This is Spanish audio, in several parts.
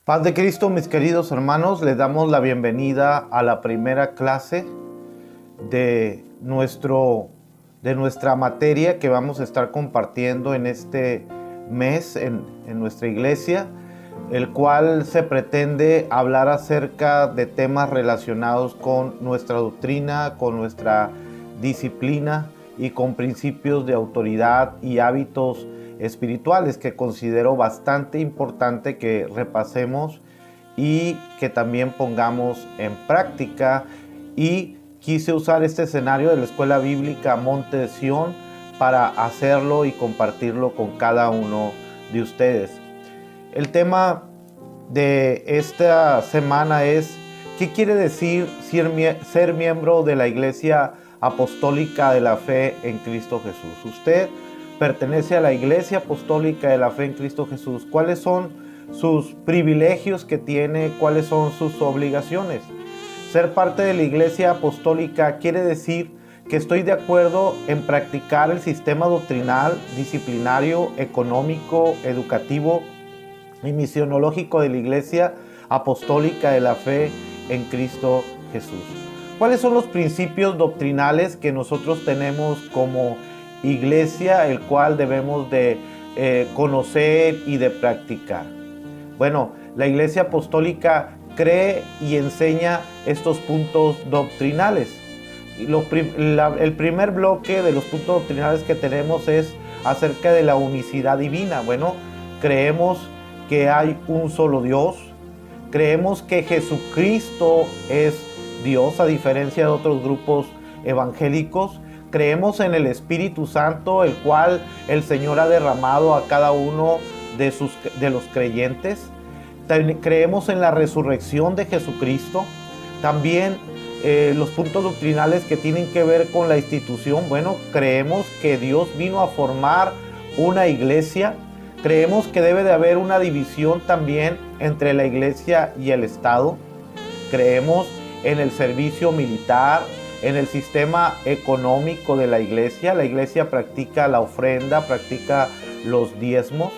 Paz de Cristo, mis queridos hermanos, les damos la bienvenida a la primera clase de, de nuestra materia que vamos a estar compartiendo en este mes en nuestra iglesia, el cual se pretende hablar acerca de temas relacionados con nuestra doctrina, con nuestra disciplina y con principios de autoridad y hábitos espirituales que considero bastante importante que repasemos y que también pongamos en práctica. Y quise usar este escenario de la Escuela Bíblica Monte de Sión para hacerlo y compartirlo con cada uno de ustedes. El tema de esta semana es: ¿qué quiere decir ser miembro de la Iglesia Apostólica de la Fe en Cristo Jesús? Usted pertenece a la Iglesia Apostólica de la Fe en Cristo Jesús. ¿Cuáles son sus privilegios que tiene? ¿Cuáles son sus obligaciones? Ser parte de la Iglesia Apostólica quiere decir que estoy de acuerdo en practicar el sistema doctrinal, disciplinario, económico, educativo y misionológico de la Iglesia Apostólica de la Fe en Cristo Jesús. ¿Cuáles son los principios doctrinales que nosotros tenemos como iglesia, el cual debemos de conocer y de practicar? Bueno, la Iglesia Apostólica cree y enseña estos puntos doctrinales. El primer bloque de los puntos doctrinales que tenemos es acerca de la unicidad divina. Bueno, creemos que hay un solo Dios, creemos que Jesucristo es Dios, a diferencia de otros grupos evangélicos. Creemos en el Espíritu Santo, el cual el Señor ha derramado a cada uno de los creyentes. Creemos en la resurrección de Jesucristo. También los puntos doctrinales que tienen que ver con la institución. Bueno, creemos que Dios vino a formar una iglesia. Creemos que debe de haber una división también entre la iglesia y el Estado. Creemos en el servicio militar, en el sistema económico de la iglesia. La iglesia practica la ofrenda, practica los diezmos.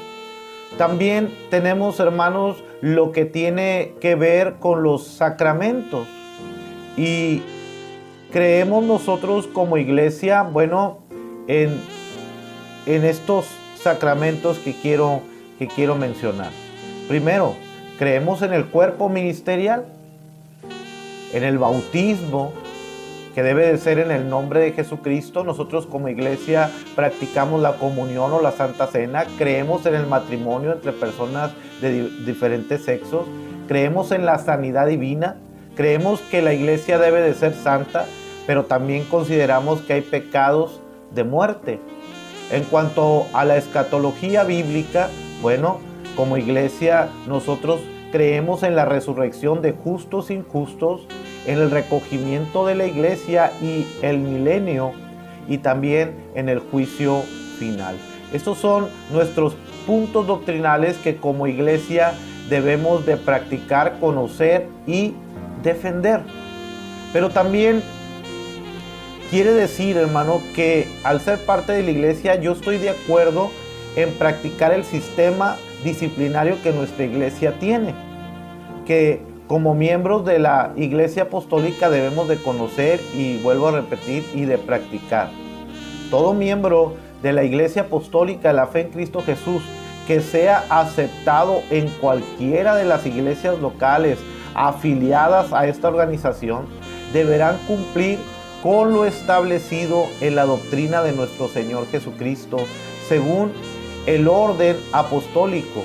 También tenemos, hermanos, lo que tiene que ver con los sacramentos. Y creemos nosotros como iglesia, bueno, en estos sacramentos que quiero mencionar. Primero, creemos en el cuerpo ministerial, en el bautismo, que debe de ser en el nombre de Jesucristo. Nosotros como iglesia practicamos la comunión o la Santa Cena. Creemos en el matrimonio entre personas de diferentes sexos. Creemos en la sanidad divina. Creemos que la iglesia debe de ser santa, pero también consideramos que hay pecados de muerte. En cuanto a la escatología bíblica, bueno, como iglesia nosotros creemos en la resurrección de justos e injustos, en el recogimiento de la iglesia y el milenio, y también en el juicio final. Estos son nuestros puntos doctrinales que como iglesia debemos de practicar, conocer y defender. Pero también quiere decir, hermano, que al ser parte de la iglesia yo estoy de acuerdo en practicar el sistema disciplinario que nuestra iglesia tiene, que como miembros de la Iglesia Apostólica debemos de conocer, y vuelvo a repetir, y de practicar. Todo miembro de la Iglesia Apostólica de la Fe en Cristo Jesús que sea aceptado en cualquiera de las iglesias locales afiliadas a esta organización deberán cumplir con lo establecido en la doctrina de nuestro Señor Jesucristo, según el orden apostólico,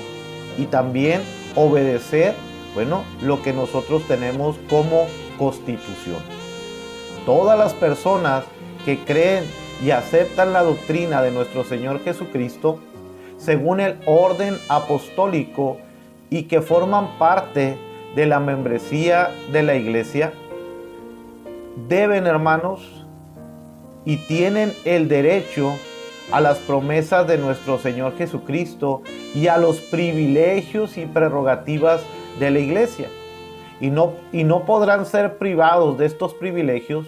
y también obedecer, bueno, lo que nosotros tenemos como constitución. Todas las personas que creen y aceptan la doctrina de nuestro Señor Jesucristo, según el orden apostólico, y que forman parte de la membresía de la iglesia, deben, hermanos, y tienen el derecho a las promesas de nuestro Señor Jesucristo y a los privilegios y prerrogativas de la iglesia, y no podrán ser privados de estos privilegios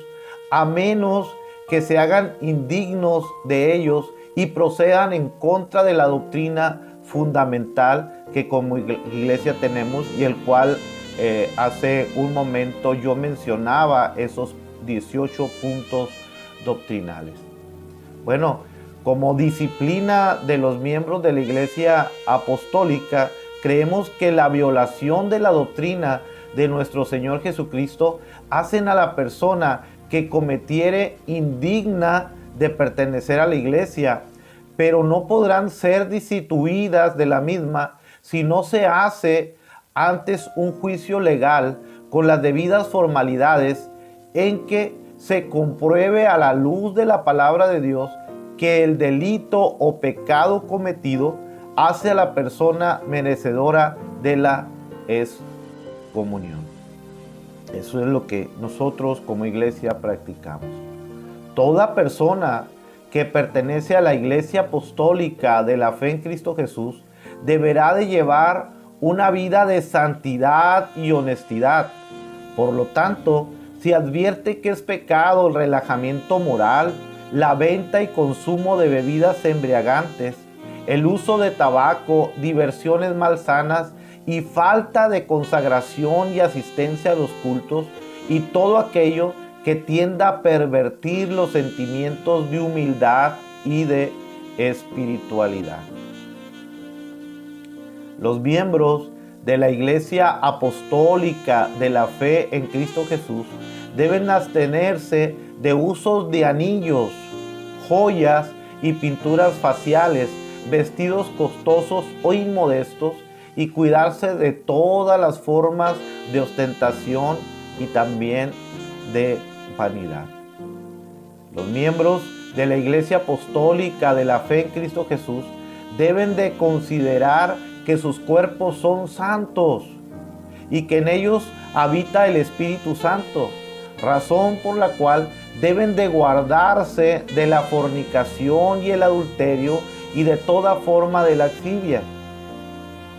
a menos que se hagan indignos de ellos y procedan en contra de la doctrina fundamental que como iglesia tenemos y el cual hace un momento yo mencionaba esos 18 puntos doctrinales. Bueno, como disciplina de los miembros de la Iglesia Apostólica, creemos que la violación de la doctrina de nuestro Señor Jesucristo hacen a la persona que cometiere indigna de pertenecer a la Iglesia, pero no podrán ser destituidas de la misma si no se hace antes un juicio legal con las debidas formalidades en que se compruebe a la luz de la palabra de Dios que el delito o pecado cometido hace a la persona merecedora de la excomunión. Eso es lo que nosotros como iglesia practicamos. Toda persona que pertenece a la Iglesia Apostólica de la Fe en Cristo Jesús deberá de llevar una vida de santidad y honestidad. Por lo tanto, si advierte que es pecado el relajamiento moral, la venta y consumo de bebidas embriagantes, el uso de tabaco, diversiones malsanas y falta de consagración y asistencia a los cultos, y todo aquello que tienda a pervertir los sentimientos de humildad y de espiritualidad. Los miembros de la Iglesia Apostólica de la Fe en Cristo Jesús deben abstenerse de usos de anillos, joyas y pinturas faciales, vestidos costosos o inmodestos, y cuidarse de todas las formas de ostentación y también de vanidad. Los miembros de la Iglesia Apostólica de la Fe en Cristo Jesús deben de considerar que sus cuerpos son santos y que en ellos habita el Espíritu Santo, razón por la cual deben de guardarse de la fornicación y el adulterio y de toda forma de lascivia.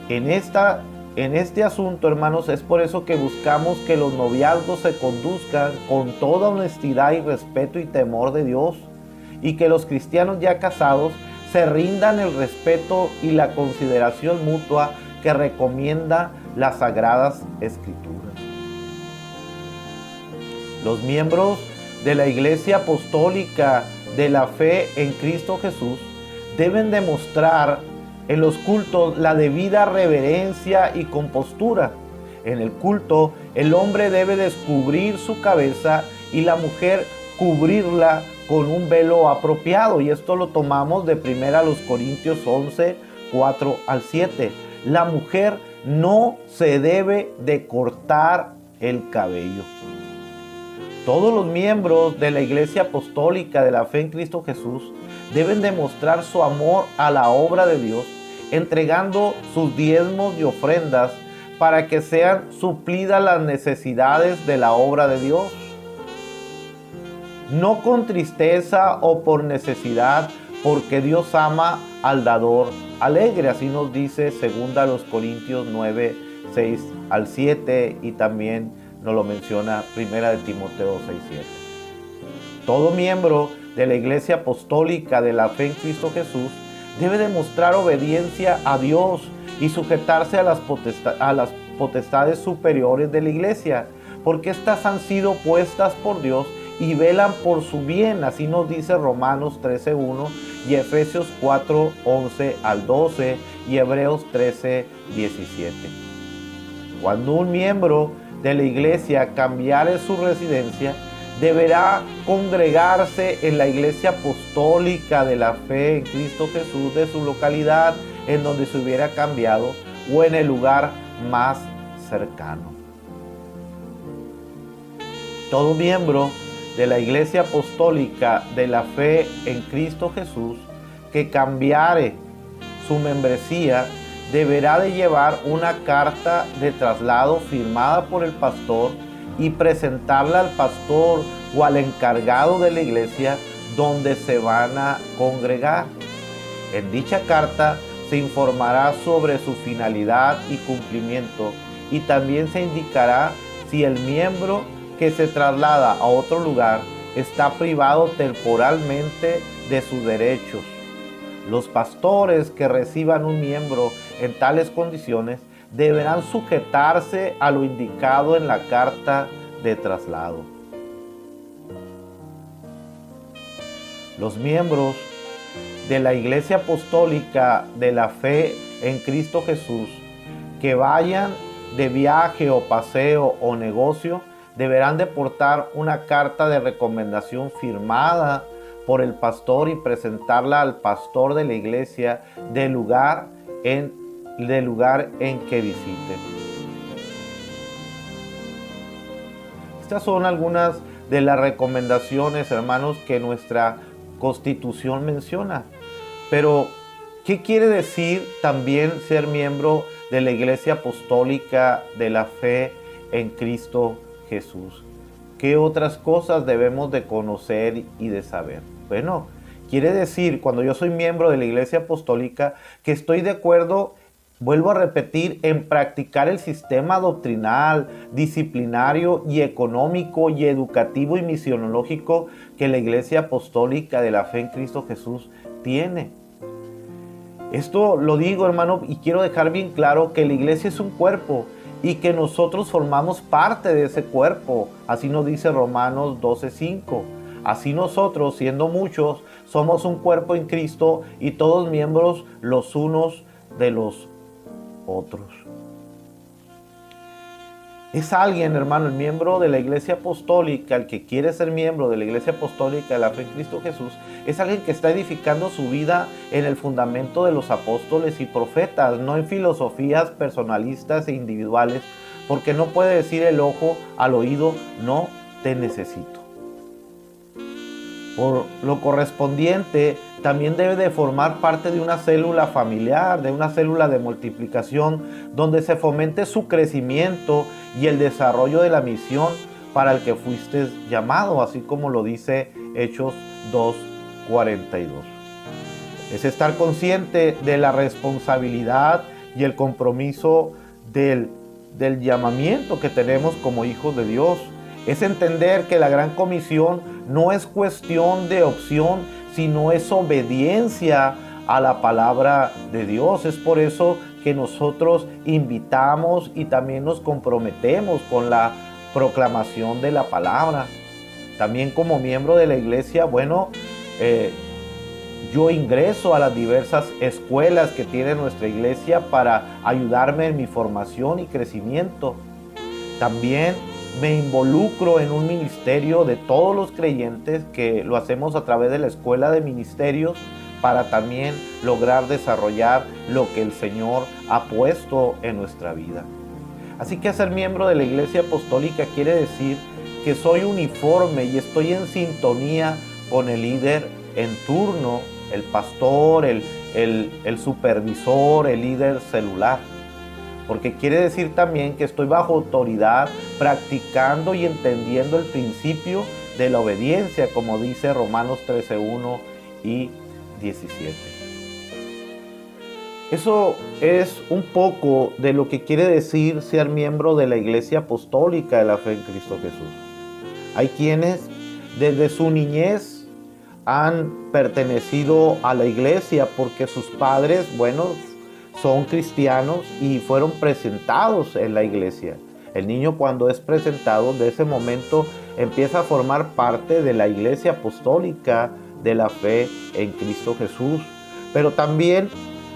En este asunto, hermanos, es por eso que buscamos que los noviazgos se conduzcan con toda honestidad y respeto y temor de Dios, y que los cristianos ya casados se rindan el respeto y la consideración mutua que recomienda las Sagradas Escrituras. Los miembros de la Iglesia Apostólica de la Fe en Cristo Jesús deben demostrar en los cultos la debida reverencia y compostura. En el culto, el hombre debe descubrir su cabeza y la mujer cubrirla con un velo apropiado. Y esto lo tomamos de 1 Corintios 11, 4 al 7. La mujer no se debe de cortar el cabello. Todos los miembros de la Iglesia Apostólica de la Fe en Cristo Jesús deben demostrar su amor a la obra de Dios, entregando sus diezmos y ofrendas para que sean suplidas las necesidades de la obra de Dios. No con tristeza o por necesidad, porque Dios ama al dador alegre. Así nos dice 2 Corintios 9, 6 al 7, y también nos lo menciona 1 Timoteo 6, 7. Todo miembro de la Iglesia Apostólica de la Fe en Cristo Jesús debe demostrar obediencia a Dios y sujetarse a las potestades superiores de la Iglesia, porque éstas han sido puestas por Dios y velan por su bien. Así nos dice Romanos 13:1 y Efesios 4:11 al 12 y Hebreos 13:17. Cuando un miembro de la Iglesia cambiare su residencia, deberá congregarse en la Iglesia Apostólica de la Fe en Cristo Jesús de su localidad en donde se hubiera cambiado, o en el lugar más cercano. Todo miembro de la Iglesia Apostólica de la Fe en Cristo Jesús que cambiare su membresía deberá de llevar una carta de traslado firmada por el pastor y presentarla al pastor o al encargado de la iglesia donde se van a congregar. En dicha carta se informará sobre su finalidad y cumplimiento, y también se indicará si el miembro que se traslada a otro lugar está privado temporalmente de sus derechos. Los pastores que reciban un miembro en tales condiciones deberán sujetarse a lo indicado en la carta de traslado. Los miembros de la Iglesia Apostólica de la Fe en Cristo Jesús que vayan de viaje o paseo o negocio deberán de portar una carta de recomendación firmada por el pastor y presentarla al pastor de la iglesia del lugar en que visiten. Estas son algunas de las recomendaciones, hermanos, que nuestra Constitución menciona. Pero, ¿qué quiere decir también ser miembro de la Iglesia Apostólica de la Fe en Cristo Jesús? ¿Qué otras cosas debemos de conocer y de saber? Bueno, quiere decir, cuando yo soy miembro de la Iglesia Apostólica, que estoy de acuerdo, vuelvo a repetir, en practicar el sistema doctrinal, disciplinario y económico y educativo y misionológico que la Iglesia Apostólica de la Fe en Cristo Jesús tiene. Esto lo digo, hermano, y quiero dejar bien claro que la iglesia es un cuerpo y que nosotros formamos parte de ese cuerpo. Así nos dice Romanos 12:5. Así nosotros, siendo muchos, somos un cuerpo en Cristo y todos miembros los unos de los otros. Es alguien, hermano, el miembro de la Iglesia Apostólica, el que quiere ser miembro de la Iglesia Apostólica de la Fe en Cristo Jesús, es alguien que está edificando su vida en el fundamento de los apóstoles y profetas, no en filosofías personalistas e individuales, porque no puede decir el ojo al oído, no te necesito. Por lo correspondiente, también debe de formar parte de una célula familiar, de una célula de multiplicación, donde se fomente su crecimiento y el desarrollo de la misión para el que fuiste llamado, así como lo dice Hechos 2:42. Es estar consciente de la responsabilidad y el compromiso del llamamiento que tenemos como hijos de Dios. Es entender que la gran comisión no es cuestión de opción, sino es obediencia a la palabra de Dios. Es por eso que nosotros invitamos y también nos comprometemos con la proclamación de la palabra. También como miembro de la iglesia, yo ingreso a las diversas escuelas que tiene nuestra iglesia para ayudarme en mi formación y crecimiento. También me involucro en un ministerio de todos los creyentes que lo hacemos a través de la escuela de ministerios para también lograr desarrollar lo que el Señor ha puesto en nuestra vida. Así que ser miembro de la Iglesia Apostólica quiere decir que soy uniforme y estoy en sintonía con el líder en turno, el pastor, el supervisor, el líder celular. Porque quiere decir también que estoy bajo autoridad, practicando y entendiendo el principio de la obediencia, como dice Romanos 13:1 y 17. Eso es un poco de lo que quiere decir ser miembro de la Iglesia Apostólica de la Fe en Cristo Jesús. Hay quienes desde su niñez han pertenecido a la iglesia porque sus padres, son cristianos y fueron presentados en la iglesia. El niño, cuando es presentado, de ese momento empieza a formar parte de la Iglesia Apostólica de la Fe en Cristo Jesús. Pero también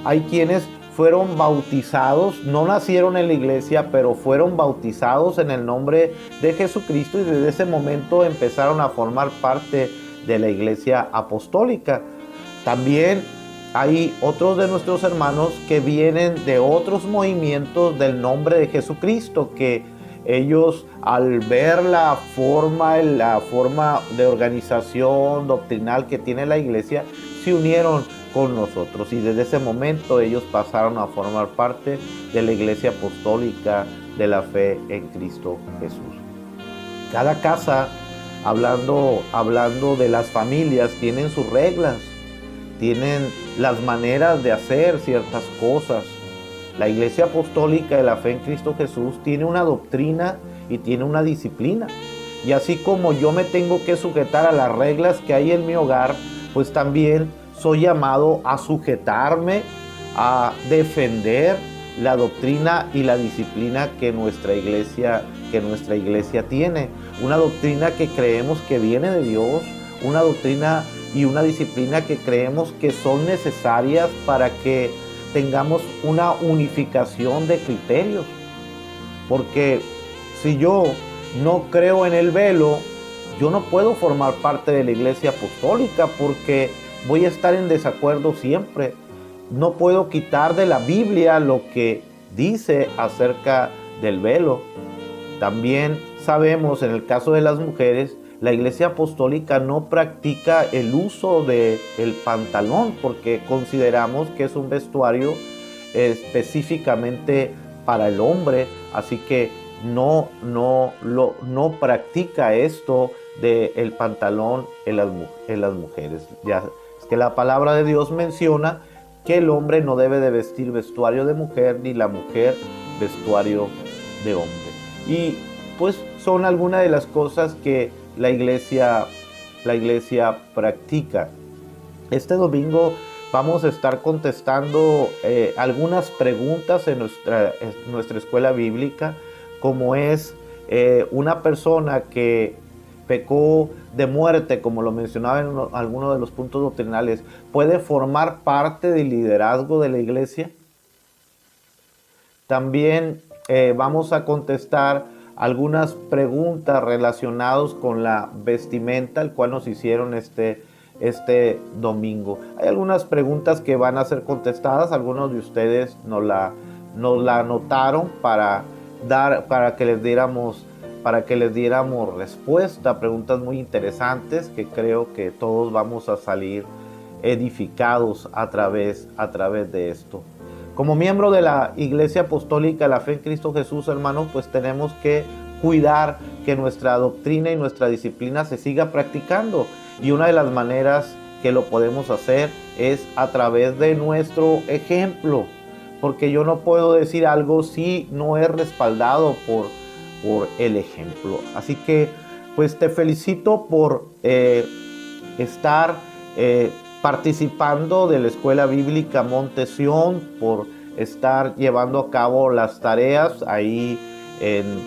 hay quienes fueron bautizados, no nacieron en la iglesia, pero fueron bautizados en el nombre de Jesucristo y desde ese momento empezaron a formar parte de la Iglesia Apostólica. También hay otros de nuestros hermanos que vienen de otros movimientos del nombre de Jesucristo, que ellos, al ver la forma de organización doctrinal que tiene la iglesia, se unieron con nosotros y desde ese momento ellos pasaron a formar parte de la Iglesia Apostólica de la Fe en Cristo Jesús. Cada casa, hablando de las familias, tienen sus reglas, tienen las maneras de hacer ciertas cosas. La Iglesia Apostólica de la Fe en Cristo Jesús tiene una doctrina y tiene una disciplina. Y así como yo me tengo que sujetar a las reglas que hay en mi hogar, pues también soy llamado a sujetarme, a defender la doctrina y la disciplina que nuestra iglesia tiene. Una doctrina que creemos que viene de Dios, una doctrina y una disciplina que creemos que son necesarias para que tengamos una unificación de criterios. Porque si yo no creo en el velo, yo no puedo formar parte de la iglesia apostólica porque voy a estar en desacuerdo siempre. No puedo quitar de la Biblia lo que dice acerca del velo. También sabemos, en el caso de las mujeres, la iglesia apostólica no practica el uso del pantalón porque consideramos que es un vestuario específicamente para el hombre, así que no practica esto del pantalón en las mujeres. Ya es que la palabra de Dios menciona que el hombre no debe de vestir vestuario de mujer ni la mujer vestuario de hombre. Y pues son algunas de las cosas que la iglesia practica. Este domingo vamos a estar contestando algunas preguntas en nuestra escuela bíblica, como es una persona que pecó de muerte, como lo mencionaba en alguno de los puntos doctrinales, ¿puede formar parte del liderazgo de la iglesia? También vamos a contestar algunas preguntas relacionadas con la vestimenta, el cual nos hicieron este domingo. Hay algunas preguntas que van a ser contestadas, algunos de ustedes nos la anotaron para que les diéramos respuesta, preguntas muy interesantes que creo que todos vamos a salir edificados a través de esto. Como miembro de la Iglesia Apostólica de la Fe en Cristo Jesús, hermanos, pues tenemos que cuidar que nuestra doctrina y nuestra disciplina se siga practicando. Y una de las maneras que lo podemos hacer es a través de nuestro ejemplo. Porque yo no puedo decir algo si no es respaldado por el ejemplo. Así que pues te felicito por estar participando de la Escuela Bíblica Monte Sión, por estar llevando a cabo las tareas ahí en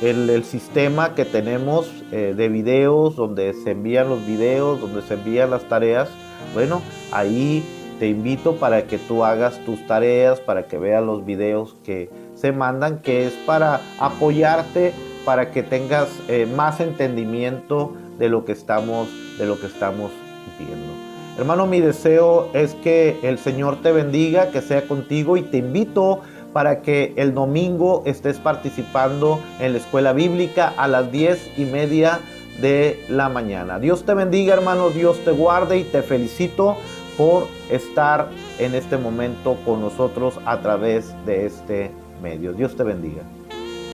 el sistema que tenemos de videos, donde se envían los videos, donde se envían las tareas. Bueno, ahí te invito para que tú hagas tus tareas, para que veas los videos que se mandan, que es para apoyarte, para que tengas más entendimiento de lo que estamos viendo. Hermano, mi deseo es que el Señor te bendiga, que sea contigo, y te invito para que el domingo estés participando en la escuela bíblica a las 10:30 de la mañana. Dios te bendiga, hermano, Dios te guarde, y te felicito por estar en este momento con nosotros a través de este medio. Dios te bendiga.